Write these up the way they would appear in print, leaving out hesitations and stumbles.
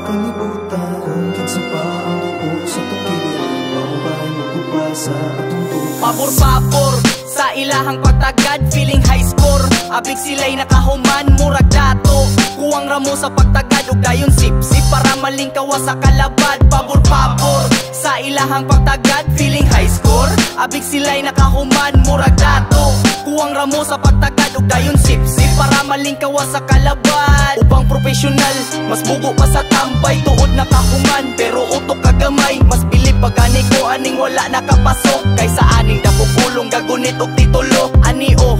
kalibutan. Kung kinsa pa ang tuo sa tukiliran, mahubay magubasa atong tukan. Pabor-pabor sa ilahang pagtagad, feeling high score. Abig sila'y nakahuman, murag dato. Kuwang ramo sa pagtagad, ug dayon sip-sip para malingkawa sa kalabad. Pabor-pabor sa ilahang pagtagad, feeling high score. Abig sila'y nakahuman, murag dato. Kuwang ramo sa pagtagad, ug dayon sip-sip para malingkawa sa kalabad. Upang profesional, mas bugo pa sa tambay. Tuod nakahuman, pero utok kagamay. Mas bilib pagani ko aning wala nakapasok. Kaysa aning dapupulong gagunit og titulo. Ani-o,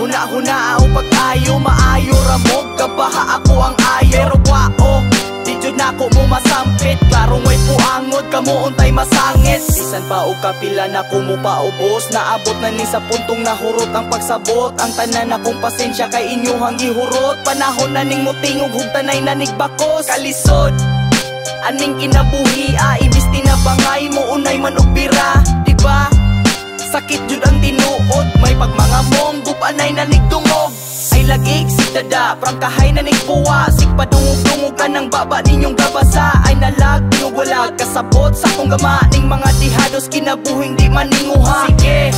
huna-huna o pag-ayo. Maayo ramog, kabaha ako ang ayo. Pero wao, di jud nako mo masampit. Klarong way puangod, kamuuntay masangit. Bisan pa o kapila na ko mo paubos. Naabot na ni sa puntong nahurot ang pagsabot. Ang tanan akong pasensya kay inyuhang gihurot. Panahon na ning mutingog, hugtanay na nigbakos. Kalisod, aning kinabuhi, ibis tinabangay mo unay man og bira, diba? Sakit jud ang tinuod, may pagmangamong gupanay na nigdungog. Ay lagig si dada, prangkahay na nigpuwa. Sik padungog-dungog ka ng baba ninyong gabasa. Ay nalag, tinugulag, kasabot sa kong gama. Ning mga dihados kinabuhing di maninguha. Sige,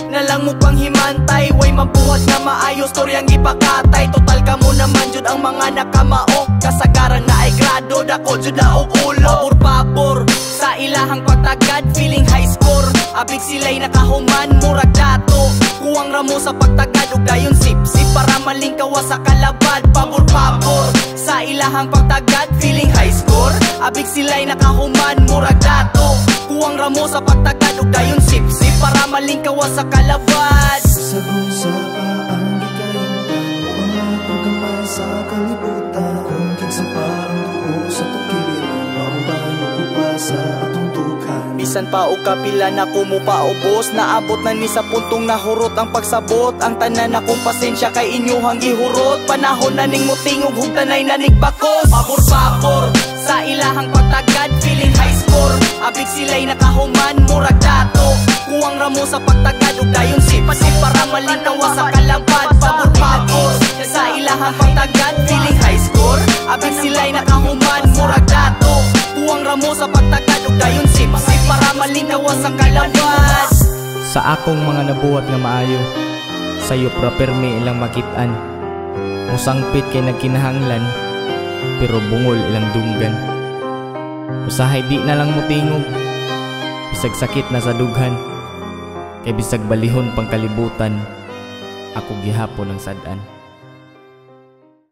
nalang mo pang himantay. Way mabuhat na maayos, storyang ipakatay. Total ka mo naman jud ang mga nakamaok. Kasagaran na ay grado, dako jud na og ulo. Pabor-pabor sa ilahang pagtagad, feeling high score. Abig sila'y nakahuman, murag dato. Kuwang ramo sa pagtagad, ug dayon sip-sip para malingkawa sa kalabad. Pabor-pabor sa ilahang pagtagad, feeling high score. Abig sila'y nakahuman, murag dato. Kuwang ramo sa pagtagad, ug dayon sip-sip para malingkawa sa kalabad. Sa pa ang gikayutan, mga pagkamay sa kalibutan. Kung kinsa pa ang tuo sa tukiliran, mahubay magubasa atong tukan. Bisan pa o kapila na ko mo paubos. Naabot na ni sa puntong nahurot ang pagsabot. Ang tanan akong pasensya kay inyuhang gihurot. Panahon na ning mutingog, hugtanay na nigbakos. Pabor-pabor sa ilahang pagtagad, feeling high score. Abig sila'y nakahuman, murag dato. Kuwang ramo sa pagtagad, ug dayon sip-sip para malingkawa sa kalabad. Pabor-pabor sa ilahang pagtagad, feeling high score. Abig sila'y nakahuman, murag dato. Kuwang ramo sa pagtagad, ug dayon sip-sip para malingkawa sa kalabad. Sa akong mga nabuhat nga maayo, sayo prapermi ilang makitaan. Musangpit kay nagkinahanglan, pero bungol ilang dunggan. Usahay di na lang mutingog, bisag sakit na sa dughan. Kay bisag balihon pang kalibutan, ako gihapon ang sadan.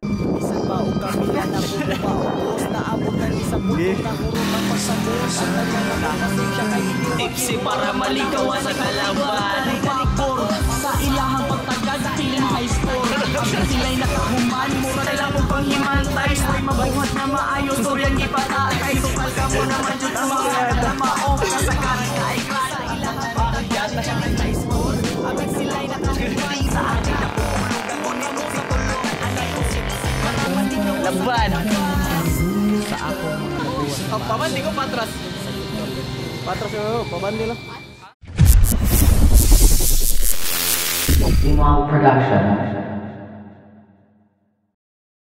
Bisan pa o kapila na ko mo paubos. Naabot na ni sa puntong nahurot ang pagsabot. Ang tanan na pasensya kay inyuhang tipsy para malingkawa sa kalabad. Pabor sa ilahang pagtagad, feeling high score. Abig sila'y nakahuman, mura na lang mo pang himantay. Way mabuhat na maayos, storyang ipatay. Tukal ka mo naman jud ang mga nakamaok. Kasagaran ka ay grado sa ilahang pagtagad, feeling high score. Abig sila'y nakahuman, sa akin na pumulog ang unin mo sa tulog. Alayo sip-sip para malingkawa sa kalabad. Sa akong mga nabuhat. Pamandi ko patras. Patras ko, pamandi lang. Production.